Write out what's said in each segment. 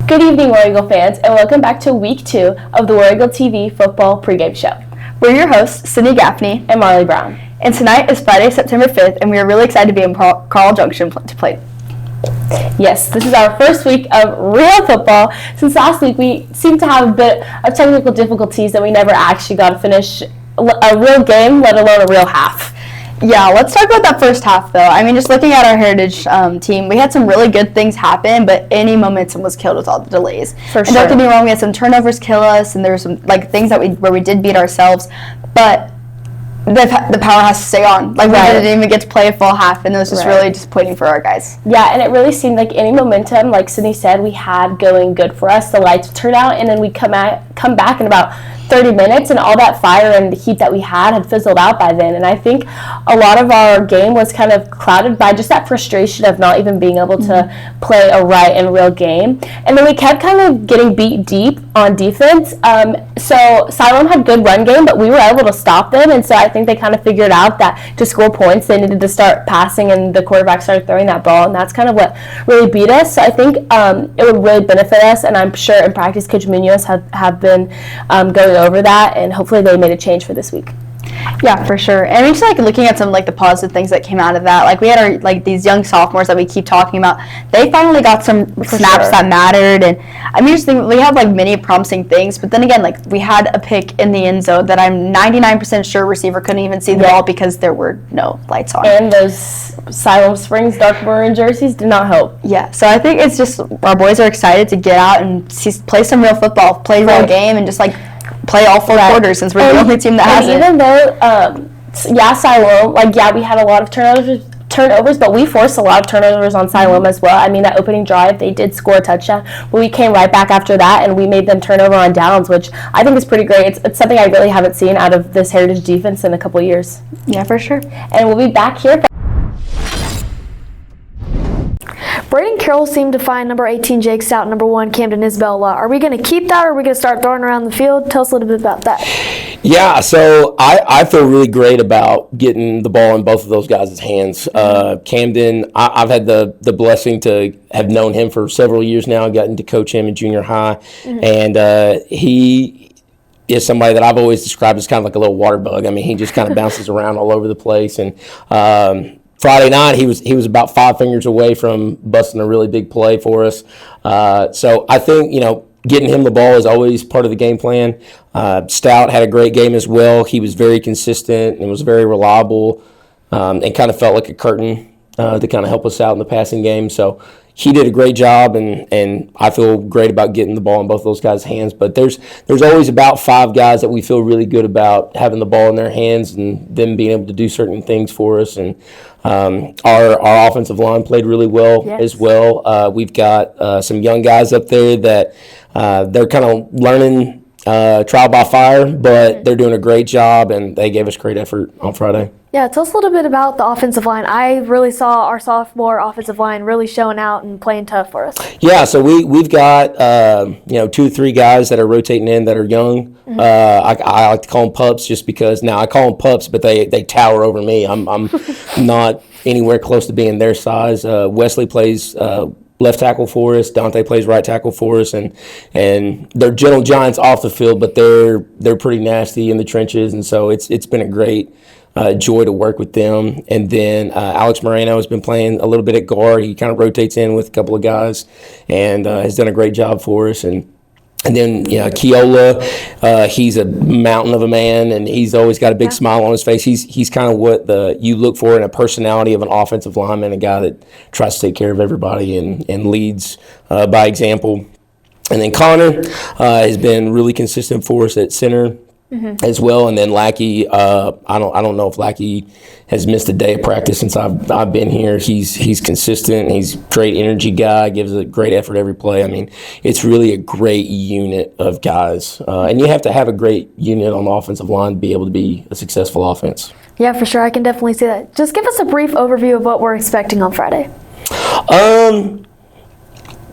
Good evening, War Eagle fans, and welcome back to Week 2 of the War Eagle TV Football Pregame Show. We're your hosts, Sydney Gaffney and Marley Brown. And tonight is Friday, September 5th, and we are really excited to be in Carl Junction to play. Yes, this is our first week of real football. Since last week, we seemed to have a bit of technical difficulties that we never actually got to finish a real game, let alone a real half. Yeah, let's talk about that first half, though. I mean, just looking at our Heritage team, we had some really good things happen, but any momentum was killed with all the delays. For sure. Don't get me wrong, we had some turnovers kill us, and there were some things that where we did beat ourselves, but the power has to stay on. We didn't even get to play a full half, and it was just really disappointing for our guys. Yeah, and it really seemed like any momentum, like Sydney said, we had going good for us. The lights would turn out, and then we'd come back in about 30 minutes, and all that fire and the heat that we had fizzled out by then. And I think a lot of our game was kind of clouded by just that frustration of not even being able to play a right and real game. And then we kept kind of getting beat deep on defense. So Siloam had good run game, but we were able to stop them. And so I think they kind of figured out that to score points, they needed to start passing, and the quarterback started throwing that ball. And that's kind of what really beat us. So I think it would really benefit us. And I'm sure in practice, Coach Munoz have been going over that, and hopefully they made a change for this week. Yeah, for sure. And just looking at some the positive things that came out of that. We had our these young sophomores that we keep talking about. They finally got some snaps that mattered, and I mean, just think we had many promising things. But then again, we had a pick in the end zone that I'm 99% sure receiver couldn't even see the ball because there were no lights on. And those Siloam Springs dark maroon jerseys did not help. Yeah, so I think it's just our boys are excited to get out and play some real football, play a real game, and just play all four quarters, since we're the only team that has it. Even though, Siloam, we had a lot of turnovers, but we forced a lot of turnovers on Siloam as well. I mean, that opening drive, they did score a touchdown, but we came right back after that, and we made them turn over on downs, which I think is pretty great. It's something I really haven't seen out of this Heritage defense in a couple years. Yeah, for sure. And we'll be back here. Braden Carroll seemed to find number 18 Jake Stout, number 1 Camden Isabella. Are we going to keep that, or are we going to start throwing around the field? Tell us a little bit about that. Yeah, so I feel really great about getting the ball in both of those guys' hands. Camden, I've had the blessing to have known him for several years now, gotten to coach him in junior high, and he is somebody that I've always described as kind of like a little water bug. I mean, he just kind of bounces around all over the place, and Friday night, he was about 5 fingers away from busting a really big play for us. So I think, getting him the ball is always part of the game plan. Stout had a great game as well. He was very consistent and was very reliable, and kind of felt like a curtain to kind of help us out in the passing game. So he did a great job, and I feel great about getting the ball in both those guys' hands. But there's always about 5 guys that we feel really good about having the ball in their hands and them being able to do certain things for us. And our offensive line played really well as well. We've got some young guys up there that they're kind of learning trial by fire, but they're doing a great job, and they gave us great effort on Friday. Yeah, tell us a little bit about the offensive line. I really saw our sophomore offensive line really showing out and playing tough for us. Yeah, so we've got 2 or 3 guys that are rotating in that are young. I like to call them pups just because now I call them pups, but they tower over me. I'm not anywhere close to being their size. Wesley plays left tackle for us. Dante plays right tackle for us, and they're gentle giants off the field, but they're pretty nasty in the trenches, and so it's been a great joy to work with them. And then Alex Moreno has been playing a little bit at guard. He kind of rotates in with a couple of guys and has done a great job for us. And then Keola, he's a mountain of a man, and he's always got a big smile on his face. He's kind of what you look for in a personality of an offensive lineman, a guy that tries to take care of everybody and leads by example. And then Connor has been really consistent for us at center. As well, and then Lackey. I don't know if Lackey has missed a day of practice since I've been here. He's consistent. He's a great energy guy. Gives a great effort every play. I mean, it's really a great unit of guys, and you have to have a great unit on the offensive line to be able to be a successful offense. Yeah, for sure. I can definitely see that. Just give us a brief overview of what we're expecting on Friday.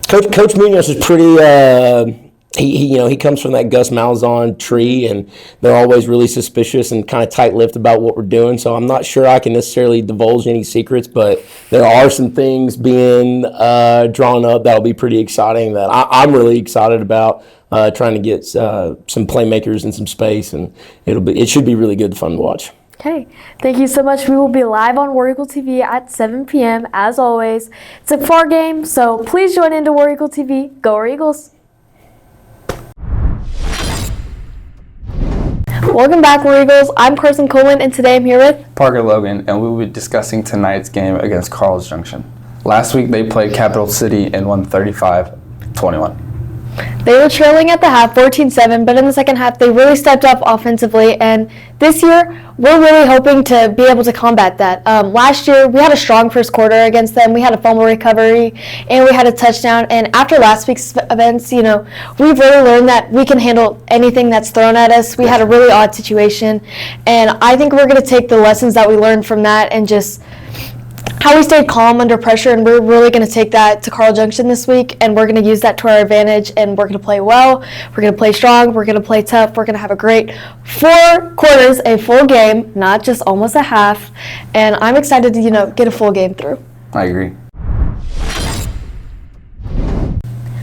Coach Munoz is pretty. he comes from that Gus Malzahn tree, and they're always really suspicious and kind of tight-lipped about what we're doing. So I'm not sure I can necessarily divulge any secrets, but there are some things being drawn up that'll be pretty exciting that I'm really excited about. Trying to get some playmakers and some space, and it should be really good fun to watch. Okay, thank you so much. We will be live on War Eagle TV at 7 p.m. as always. It's a far game, so please join into War Eagle TV. Go War Eagles! Welcome back, War Eagles. I'm Carson Coleman, and today I'm here with Parker Logan, and we will be discussing tonight's game against Carl's Junction. Last week they played Capital City and won 35-21. They were trailing at the half, 14-7, but in the second half, they really stepped up offensively, and this year, we're really hoping to be able to combat that. Last year, we had a strong first quarter against them. We had a fumble recovery, and we had a touchdown, and after last week's events, we've really learned that we can handle anything that's thrown at us. We had a really odd situation, and I think we're going to take the lessons that we learned from that and just how we stayed calm under pressure, and we're really going to take that to Carl Junction this week, and we're going to use that to our advantage, and we're going to play well, we're going to play strong, we're going to play tough, we're going to have a great 4 quarters, a full game, not just almost a half, and I'm excited to, get a full game through. I agree.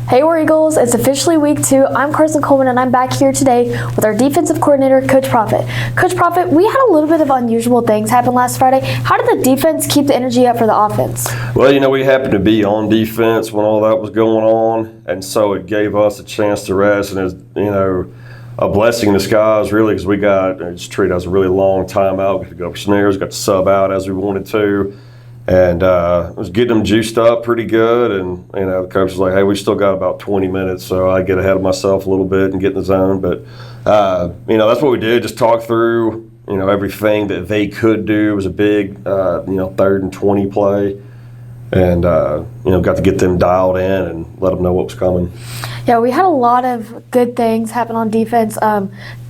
Hey War Eagles, it's officially week 2. I'm Carson Coleman, and I'm back here today with our defensive coordinator, Coach Profit. Coach Profit, we had a little bit of unusual things happen last Friday. How did the defense keep the energy up for the offense? Well, we happened to be on defense when all that was going on, and so it gave us a chance to rest, and it's, a blessing in disguise, really, because we just treated it as a really long timeout. We could go for snares, got to sub out as we wanted to. And it was getting them juiced up pretty good, and the coach was like, "Hey, we still got about 20 minutes," so I get ahead of myself a little bit and get in the zone. But that's what we did. Just talk through everything that they could do. It was a big 3rd and 20 play, and got to get them dialed in and let them know what was coming. Yeah, we had a lot of good things happen on defense.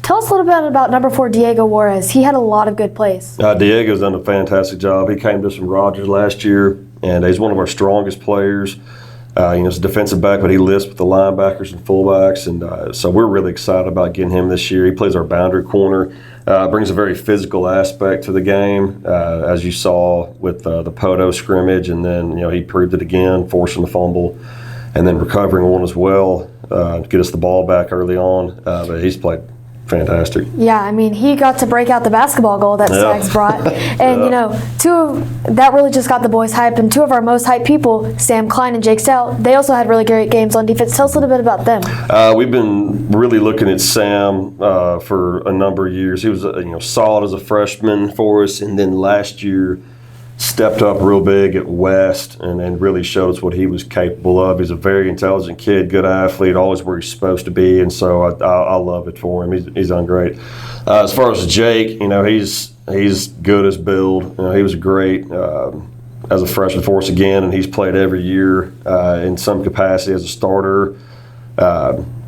Tell us a little bit about number 4, Diego Juarez. He had a lot of good plays. Diego's done a fantastic job. He came to us from Rogers last year, and he's one of our strongest players. He's a defensive back, but he lists with the linebackers and fullbacks, and so we're really excited about getting him this year. He plays our boundary corner, brings a very physical aspect to the game, as you saw with the Poto scrimmage, and then he proved it again, forcing the fumble, and then recovering one as well to get us the ball back early on. But he's played fantastic. Yeah, he got to break out the basketball goal that Stags brought. And, that really just got the boys hyped. And 2 of our most hyped people, Sam Klein and Jake Stout, they also had really great games on defense. Tell us a little bit about them. We've been really looking at Sam for a number of years. He was solid as a freshman for us, and then last year stepped up real big at West and really showed us what he was capable of. He's a very intelligent kid, good athlete, always where he's supposed to be, and so I love it for him. He's done great. As far as Jake, he's good as build. He was great as a freshman for us again, and he's played every year in some capacity as a starter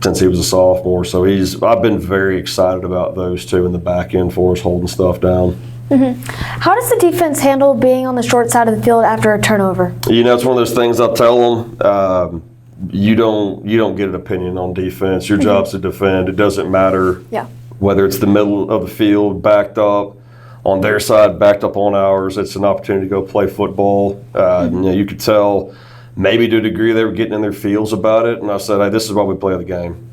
since he was a sophomore. So I've been very excited about those 2 in the back end for us, holding stuff down. Mm-hmm. How does the defense handle being on the short side of the field after a turnover? It's one of those things I'll tell them. You don't get an opinion on defense. Your job's to defend. It doesn't matter whether it's the middle of the field, backed up on their side, backed up on ours. It's an opportunity to go play football. You could tell maybe to a degree they were getting in their feels about it. And I said, hey, this is why we play the game.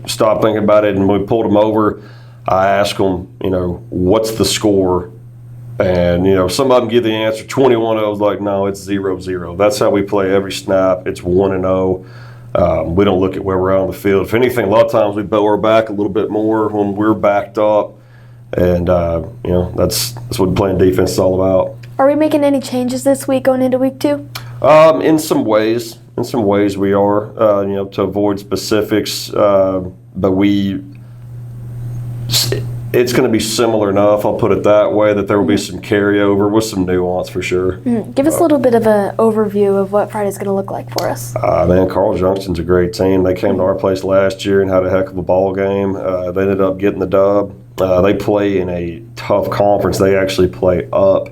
Stop thinking about it. And when we pulled them over, I asked them, what's the score? And, some of them give the answer 21. I was like, no, it's 0-0. That's how we play every snap. It's 1-0. We don't look at where we're out on the field. If anything, a lot of times we bow our back a little bit more when we're backed up. And, that's what playing defense is all about. Are we making any changes this week going into week 2? In some ways. We are, to avoid specifics. But it's going to be similar enough, I'll put it that way, that there will be some carryover with some nuance for sure. Give us a little bit of an overview of what Friday's going to look like for us. Carl Junction's a great team. They came to our place last year and had a heck of a ball game. They ended up getting the dub. They play in a tough conference. They actually play up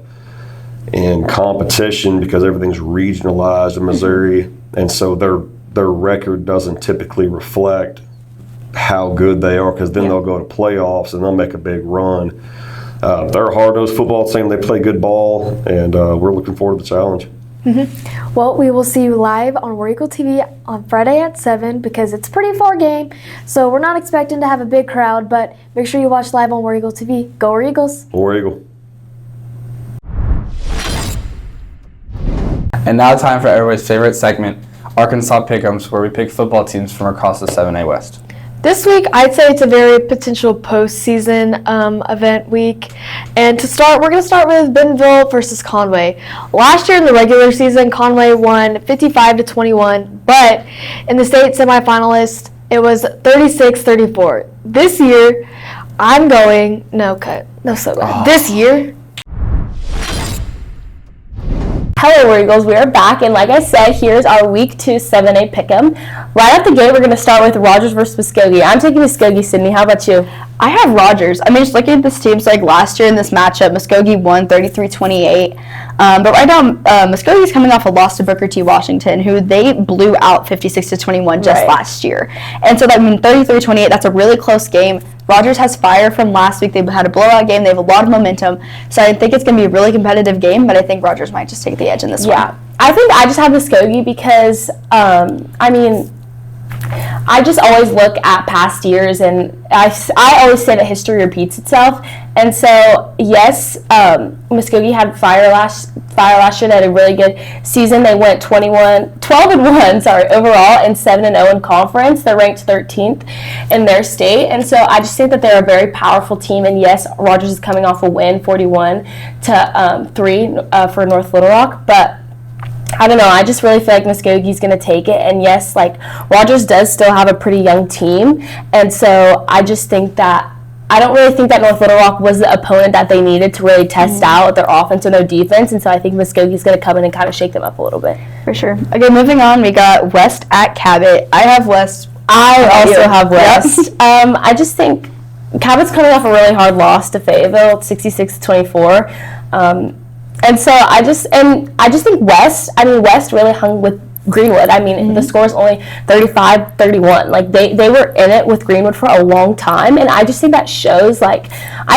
in competition because everything's regionalized in Missouri, and so their record doesn't typically reflect how good they are, because then they'll go to playoffs and they'll make a big run. They're a hard-nosed football team. They play good ball, and we're looking forward to the challenge. Mm-hmm. Well, we will see you live on War Eagle TV on Friday at 7 because it's a pretty far game. So we're not expecting to have a big crowd, but make sure you watch live on War Eagle TV. Go War Eagles! War Eagle. And now time for everybody's favorite segment, Arkansas Pick'ems, where we pick football teams from across the 7A West. This week, I'd say it's a very potential postseason event week. And to start, we're going to start with Bentonville versus Conway. Last year in the regular season, Conway won 55-21, but in the state semifinalist, it was 36-34. This year, I'm going, this year, Hello, War Eagles. We are back, and like I said, here's our Week 2 7A Pick'em. Right out the gate, we're going to start with Rogers versus Muskogee. I'm taking Muskogee, Sydney. How about you? I have Rogers. I mean, just looking at this team, so like last year in this matchup, Muskogee won 33-28. But right now, Muskogee's coming off a loss to Booker T. Washington, who they blew out 56-21 just last year. And so, 33-28, that's a really close game. Rogers has fire from last week. They had a blowout game. They have a lot of momentum. So I think it's going to be a really competitive game, but I think Rogers might just take the edge in this one. Yeah. I think I just have Muskogee because, I just always look at past years, and I always say that history repeats itself. And so, yes, Muskogee had fire last year. They had a really good season. They went 12-1 overall, and 7-0 in conference. They're ranked 13th in their state. And so I just think that they're a very powerful team. And yes, Rogers is coming off a win, 41-3 for North Little Rock. But I don't know. I just really feel like Muskogee's going to take it. And yes, Rogers does still have a pretty young team. And so I just think that I don't really think that North Little Rock was the opponent that they needed to really test out their offense or their defense. And so I think Muskogee's going to come in and kind of shake them up a little bit. For sure. Okay, moving on, we got West at Cabot. I have West. I also have West. I just think Cabot's coming off a really hard loss to Fayetteville, 66-24. And so I just think West really hung with Greenwood. I mean, the score is only 35-31. They were in it with Greenwood for a long time, and I just think that shows. I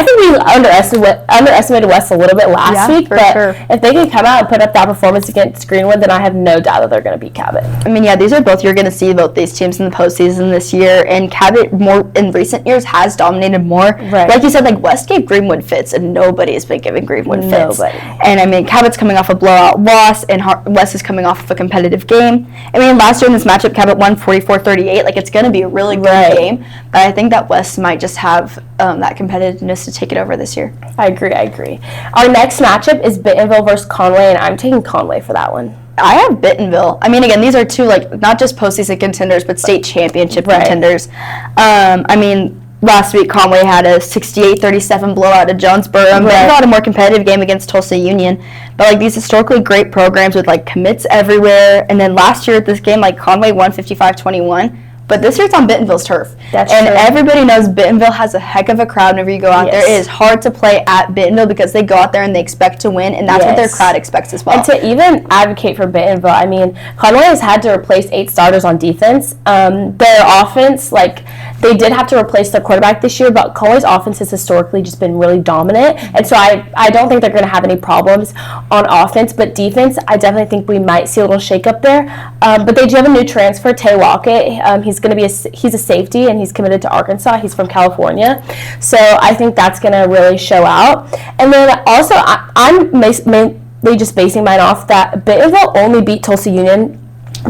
think we underestimated West a little bit last week, but if they can come out and put up that performance against Greenwood, then I have no doubt that they're going to beat Cabot. I mean, yeah, these are both you're going to see both these teams in the postseason this year, and Cabot more in recent years has dominated more. Right. Like you said, West gave Greenwood fits, and nobody has been giving Greenwood fits. Nobody. And I mean, Cabot's coming off a blowout loss, and West is coming off of a competitive game. I mean, last year in this matchup, Cabot won 44-38. It's going to be a really good game, but I think that West might just have that competitiveness to take it over this year. I agree. Our next matchup is Bentonville versus Conway, and I'm taking Conway for that one. I have Bentonville. I mean, again, these are two, not just postseason contenders, but state championship contenders. I mean, last week, Conway had a 68-37 blowout at Jonesboro. Bentonville had a more competitive game against Tulsa Union. But, these historically great programs with, commits everywhere. And then last year at this game, Conway won 55-21. But this year it's on Bentonville's turf. That's and true. Everybody knows Bentonville has a heck of a crowd whenever you go out there. It is hard to play at Bentonville because they go out there and they expect to win, and that's what their crowd expects as well. And to even advocate for Bentonville, I mean, Conway has had to replace 8 starters on defense. Their offense, they did have to replace their quarterback this year, but Conway's offense has historically just been really dominant. And so I don't think they're going to have any problems on offense, but defense, I definitely think we might see a little shakeup there. But they do have a new transfer, Tay Lockett. He's going to be he's a safety, and he's committed to Arkansas. He's from California, so I think that's going to really show out. And then also, I'm mainly just basing mine off that Bentonville only beat Tulsa Union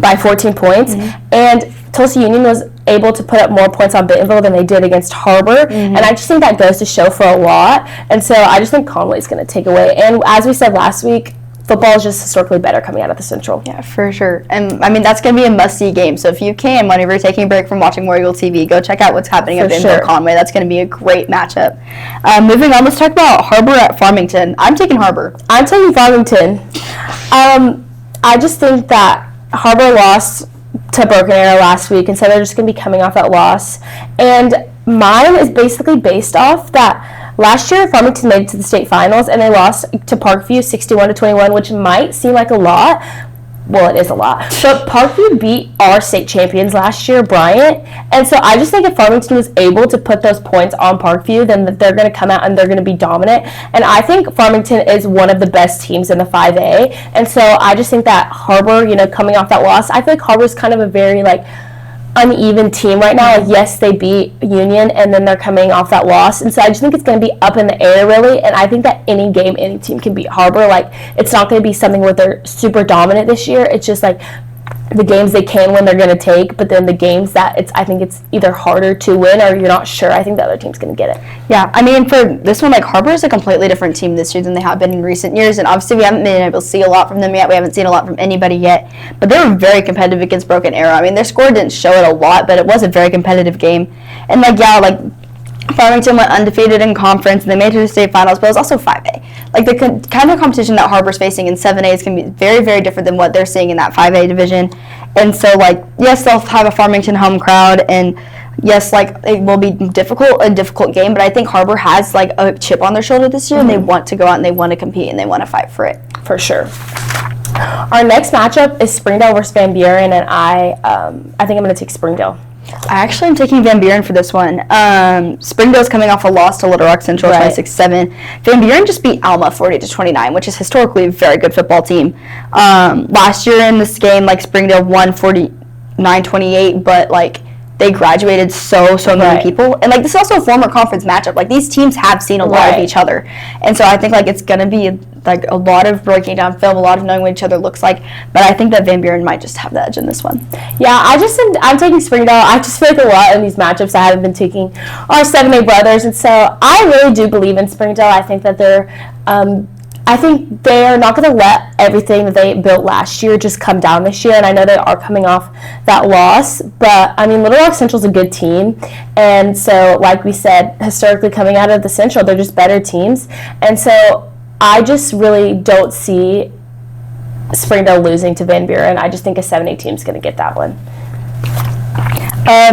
by 14 points, and Tulsa Union was able to put up more points on Bentonville than they did against Harbor, and I just think that goes to show for a lot. And so I just think Conway's going to take away. And as we said last week, football is just historically better coming out of the Central. Yeah, for sure. And I mean, that's going to be a must-see game. So if you can, whenever you're taking a break from watching War Eagle TV, go check out what's happening at Bentonville Conway. That's going to be a great matchup. Moving on, let's talk about Harbor at Farmington. I'm taking Harbor. I'm taking Farmington. I just think that Harbor lost to Broken Arrow last week, and so they're just going to be coming off that loss. And mine is basically based off that last year, Farmington made it to the state finals, and they lost to Parkview 61-21, which might seem like a lot, Well, it is a lot. But Parkview beat our state champions last year, Bryant. And so I just think if Farmington was able to put those points on Parkview, then they're going to come out and they're going to be dominant. And I think Farmington is one of the best teams in the 5A. And so I just think that Harbor, coming off that loss, I feel like Harbor's kind of a very, uneven team right now. Yes, they beat Union, and then they're coming off that loss. And so I just think it's going to be up in the air, really. And I think that any game, any team can beat Harbor. It's not going to be something where they're super dominant this year. It's just, the games they can win, they're going to take. But then the games that I think it's either harder to win or you're not sure, I think the other team's going to get it. Yeah, I mean, for this one, Harbor is a completely different team this year than they have been in recent years. And obviously, we haven't been able to see a lot from them yet. We haven't seen a lot from anybody yet. But they were very competitive against Broken Arrow. I mean, their score didn't show it a lot, but it was a very competitive game. And, Farmington went undefeated in conference, and they made it to the state finals, but it was also 5A. The kind of competition that Harbor's facing in 7A is going to be very, very different than what they're seeing in that 5A division. And so, yes, they'll have a Farmington home crowd, and yes, it will be a difficult game, but I think Harbor has, a chip on their shoulder this year, and they want to go out and they want to compete and they want to fight for it. For sure. Our next matchup is Springdale versus Van Buren, and I think I'm going to take Springdale. I actually am taking Van Buren for this one. Springdale's coming off a loss to Little Rock Central, 26-7. Van Buren just beat Alma 40-29, which is historically a very good football team. Last year in this game, Springdale won 49-28, but they graduated so many people. And this is also a former conference matchup. These teams have seen a lot of each other. And so I think it's going to be a lot of breaking down film, a lot of knowing what each other looks like. But I think that Van Buren might just have the edge in this one. Yeah, I'm taking Springdale. I just feel a lot in these matchups I haven't been taking our 7A brothers. And so I really do believe in Springdale. I think that I think they are not going to let everything that they built last year just come down this year, and I know they are coming off that loss, but, Little Rock Central's a good team, and so, like we said, historically coming out of the Central, they're just better teams, and so I just really don't see Springdale losing to Van Buren. I just think a 7A team's going to get that one.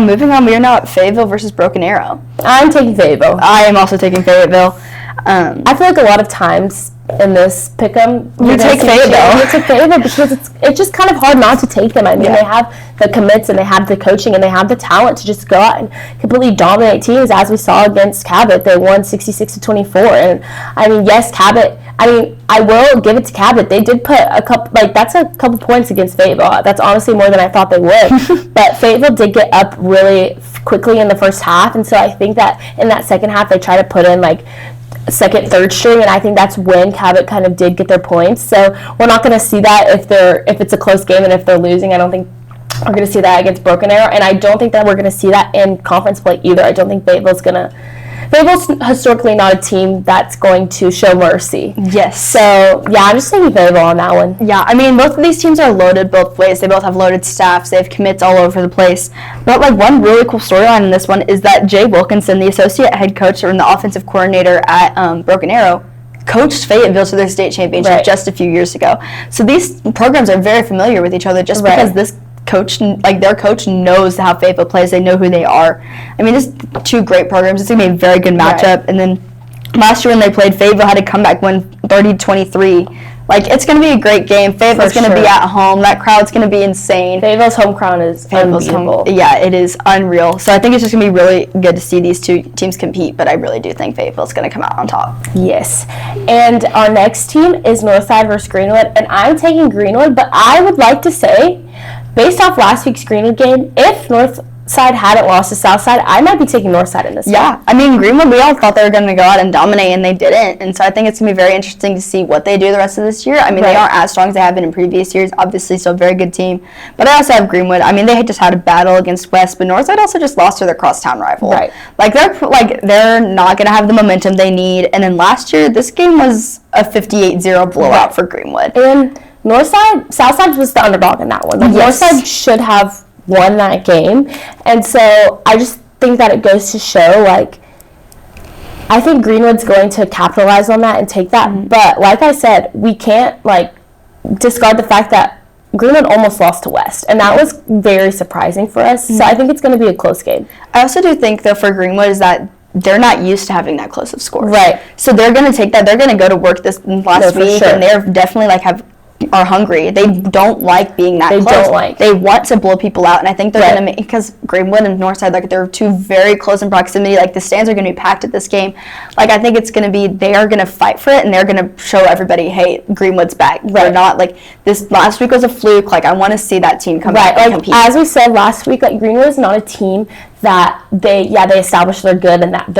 Moving on, we are now at Fayetteville versus Broken Arrow. I'm taking Fayetteville. I am also taking Fayetteville. I feel a lot of times in this pick'em, you take Fayetteville. You take Fayetteville because it's just kind of hard not to take them. They have the commits and they have the coaching and they have the talent to just go out and completely dominate teams, as we saw against Cabot. They won 66-24, and yes, Cabot. I will give it to Cabot. They did put a couple, that's a couple points against Fayetteville. That's honestly more than I thought they would. But Fayetteville did get up really quickly in the first half, and so I think that in that second half they try to put in second, third string, and I think that's when Cabot kind of did get their points. So we're not going to see that if it's a close game and if they're losing. I don't think we're going to see that against Broken Arrow, and I don't think that we're going to see that in conference play either. I don't think Fayetteville's historically not a team that's going to show mercy. Yes. So, yeah, I'm just taking Fayetteville on that one. Yeah, both of these teams are loaded both ways. They both have loaded staffs. They have commits all over the place. But, one really cool storyline in this one is that Jay Wilkinson, the associate head coach and the offensive coordinator at Broken Arrow, coached Fayetteville to their state championship just a few years ago. So these programs are very familiar with each other just because this coach, their coach knows how Fayetteville plays. They know who they are. This two great programs. It's going to be a very good matchup. And then last year when they played, Fayetteville had to come back, win 30-23. It's going to be a great game. Fayetteville's going to be at home. That crowd's going to be insane. Fayetteville's home crowd is unbelievable. Yeah, it is unreal. So I think it's just going to be really good to see these two teams compete, but I really do think Fayetteville's going to come out on top. Yes. And our next team is Northside versus Greenwood, and I'm taking Greenwood, but I would like to say, based off last week's Greenwood game, if Northside hadn't lost to Southside, I might be taking Northside in this game. Greenwood, we all thought they were going to go out and dominate, and they didn't. And so I think it's going to be very interesting to see what they do the rest of this year. They aren't as strong as they have been in previous years. Obviously, still a very good team. But I also have Greenwood. They had just had a battle against West, but Northside also just lost to their crosstown rival. Right. They're not going to have the momentum they need. And then last year, this game was a 58-0 blowout for Greenwood. And Southside was the underdog in that one. Northside should have won that game, and so I just think that it goes to show, I think Greenwood's going to capitalize on that and take that, but like I said, we can't, discard the fact that Greenwood almost lost to West, and that was very surprising for us, so I think it's going to be a close game. I also do think, though, for Greenwood is that they're not used to having that close of scores. Right. So they're going to take that, they're going to go to work this last week, and they're definitely, have are hungry. They don't like being that close. They want to blow people out, and I think they're going to make, because Greenwood and Northside, like, they're two very close in proximity. Like, the stands are going to be packed at this game. Like, I think it's going to be, they are going to fight for it, and they're going to show everybody, hey, Greenwood's back. They're not, like, this last week was a fluke. Like, I want to see that team come back and compete. As we said last week, like, Greenwood is not a team that they established they're good and that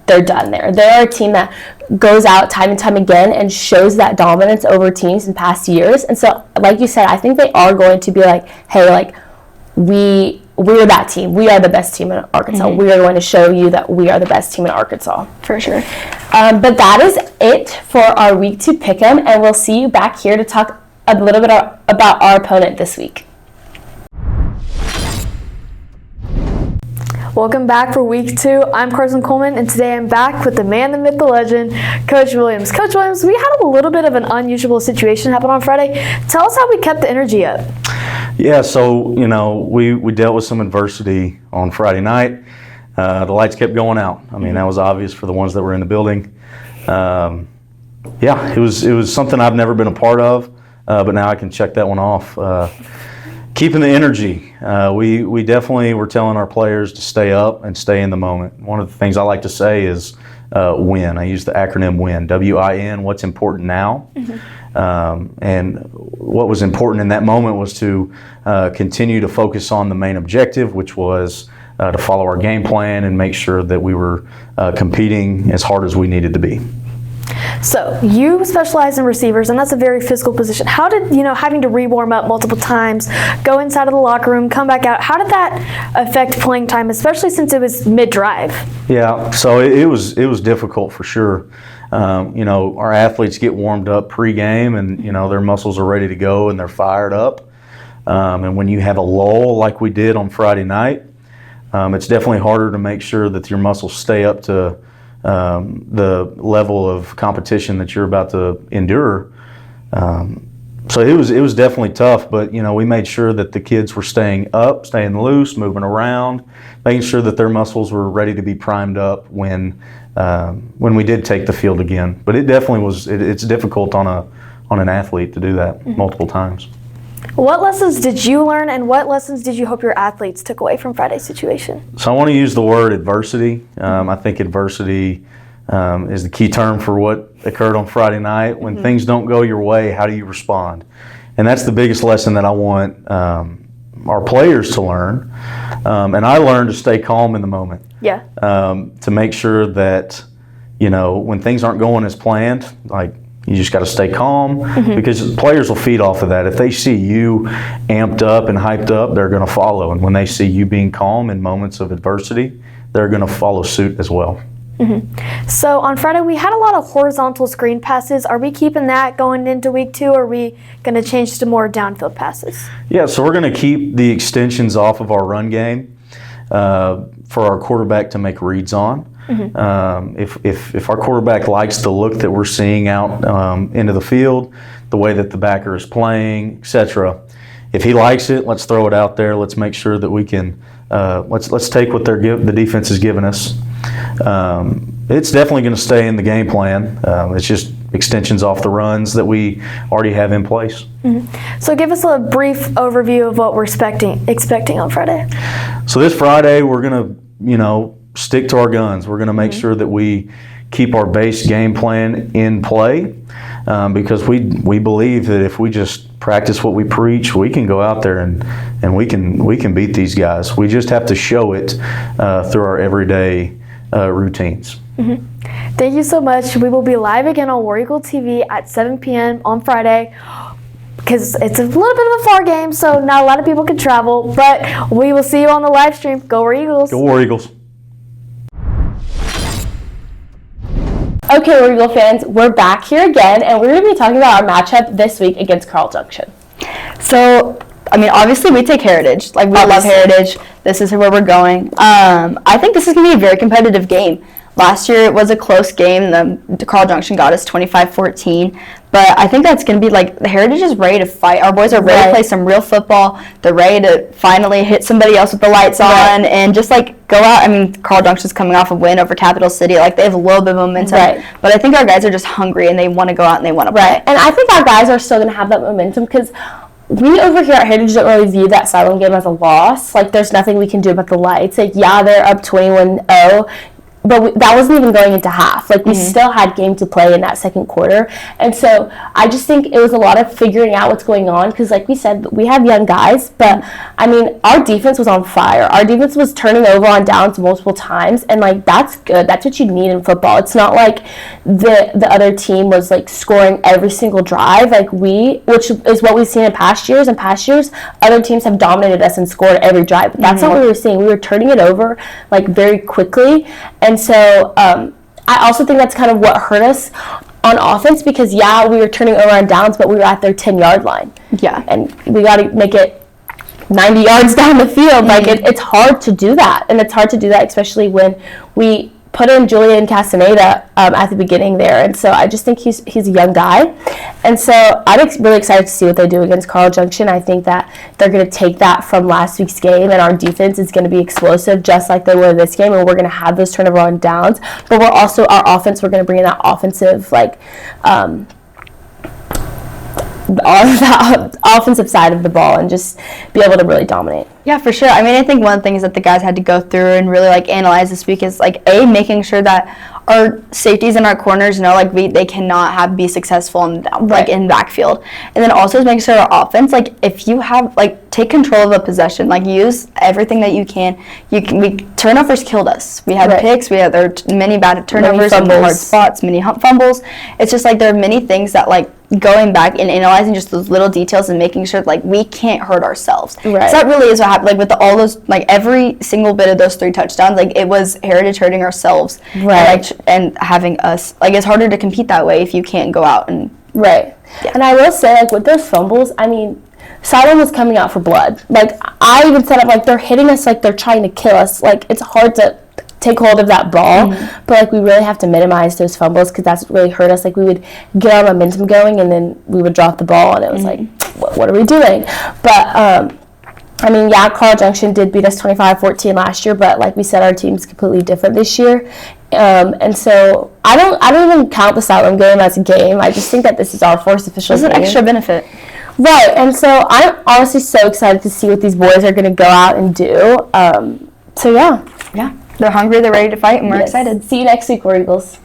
they're done there. They're a team that goes out time and time again and shows that dominance over teams in past years. And so, like you said, I think they are going to be like, hey, like, we're that team. We are the best team in Arkansas. We are going to show you that we are the best team in Arkansas. For sure. But that is it for our Week 2 Pick'em, and we'll see you back here to talk a little bit about our opponent this week. Welcome back for Week 2. I'm Carson Coleman, and today I'm back with the man, the myth, the legend, Coach Williams. Coach Williams, we had a little bit of an unusual situation happen on Friday. Tell us how we kept the energy up. Yeah, so, we dealt with some adversity on Friday night. The lights kept going out. I mean, that was obvious for the ones that were in the building. It was something I've never been a part of, but now I can check that one off. Keeping the energy. We definitely were telling our players to stay up and stay in the moment. One of the things I like to say is WIN. I use the acronym WIN, W-I-N, what's important now. And what was important in that moment was to continue to focus on the main objective, which was to follow our game plan and make sure that we were competing as hard as we needed to be. So you specialize in receivers, and that's a very physical position. How did, having to re-warm up multiple times, go inside of the locker room, come back out, how did that affect playing time, especially since it was mid-drive? Yeah, so it was difficult for sure. Our athletes get warmed up pre-game, and their muscles are ready to go and they're fired up. And when you have a lull like we did on Friday night, it's definitely harder to make sure that your muscles stay up to the level of competition that you're about to endure. So it was definitely tough, but we made sure that the kids were staying up, staying loose, moving around, making sure that their muscles were ready to be primed up when we did take the field again. But it definitely was. It's difficult on an athlete to do that multiple times. What lessons did you learn, and what lessons did you hope your athletes took away from Friday's situation? So I want to use the word adversity. I think adversity is the key term for what occurred on Friday night. When things don't go your way, how do you respond? And that's the biggest lesson that I want our players to learn. And I learned to stay calm in the moment. Yeah. To make sure that, when things aren't going as planned, like, you just got to stay calm because players will feed off of that. If they see you amped up and hyped up, they're going to follow. And when they see you being calm in moments of adversity, they're going to follow suit as well. So on Friday, we had a lot of horizontal screen passes. Are we keeping that going into Week 2, or are we going to change to more downfield passes? Yeah, so we're going to keep the extensions off of our run game for our quarterback to make reads on. If our quarterback likes the look that we're seeing out into the field, the way that the backer is playing, etc., if he likes it, let's throw it out there. Let's make sure that we can let's take what the defense is giving us. It's definitely going to stay in the game plan. It's just extensions off the runs that we already have in place. So give us a brief overview of what we're expecting on Friday. So this Friday, we're going to, stick to our guns. We're going to make sure that we keep our base game plan in play because we believe that if we just practice what we preach, we can go out there and we can beat these guys. We just have to show it through our everyday routines. Thank you so much. We will be live again on War Eagle TV at 7 p.m. on Friday because it's a little bit of a far game, so not a lot of people can travel, but we will see you on the live stream. Go War Eagles. Go War Eagles. Okay, War Eagle fans, we're back here again, and we're going to be talking about our matchup this week against Carl Junction. So, obviously we take Heritage. Like, we love Heritage. This is where we're going. I think this is going to be a very competitive game. last year it was a close game. The Carl Junction got us 25-14. But I think that's going to be like the Heritage is ready to fight. Our boys are ready to play some real football. They're ready to finally hit somebody else with the lights on and just like go out. I mean, Carl Junction's coming off a win over Capital City. Like they have a little bit of momentum. Right. But I think our guys are just hungry and they want to go out and they want to play. Right. And I think our guys are still going to have that momentum because we over here at Heritage don't really view that Siloam game as a loss. Like there's nothing we can do about the lights. Like yeah, they're up 21-0. But that wasn't even going into half. Like, we still had game to play in that second quarter. And so I just think it was a lot of figuring out what's going on because, like we said, we have young guys. But, I mean, our defense was on fire. Our defense was turning over on downs multiple times. And, like, that's good. That's what you need in football. It's not like the other team was, like, scoring every single drive. Like, which is what we've seen in past years. In past years, other teams have dominated us and scored every drive. But that's not what we were seeing. We were turning it over, like, very quickly. And so I also think that's kind of what hurt us on offense because, yeah, we were turning over on downs, but we were at their 10-yard line. Yeah. And we got to make it 90 yards down the field. Like, it's hard to do that. And it's hard to do that, especially when we put in Julian Castaneda at the beginning there. And so I just think he's a young guy. And so I'm really excited to see what they do against Carl Junction. I think that they're going to take that from last week's game, and our defense is going to be explosive just like they were this game, and we're going to have those turnover on downs. But we're also, our offense, we're going to bring in that offensive, like, the offensive side of the ball and just be able to really dominate. Yeah, for sure. I mean, I think one of the things that the guys had to go through and really like analyze this week is like making sure that our safeties and our corners know like they cannot be successful in like in backfield, and then also making sure our offense, like if you have like take control of a possession, like use everything that you can. We turnovers killed us. We had picks. We had many bad turnovers, many hard spots, many fumbles. It's just like there are many things that like going back and analyzing just those little details and making sure like we can't hurt ourselves. Right. So that really is what happened. Like with all those, like every single bit of those 3 touchdowns, like it was Heritage hurting ourselves. Right. And having us, like it's harder to compete that way if you can't go out and. Right. Yeah. And I will say, like with those fumbles, I mean, Siloam was coming out for blood. Like I even said, like they're hitting us like they're trying to kill us. Like it's hard to take hold of that ball, but like we really have to minimize those fumbles because that's what really hurt us. Like we would get our momentum going and then we would drop the ball and it was like, what are we doing? But I mean, yeah, Carl Junction did beat us 25-14 last year, but like we said, our team's completely different this year. And so I don't even count the Siloam game as a game. I just think that this is our first official game. It's an extra benefit. Right, and so I'm honestly so excited to see what these boys are going to go out and do. So yeah. Yeah. They're hungry, they're ready to fight, and we're excited. See you next week, War Eagles.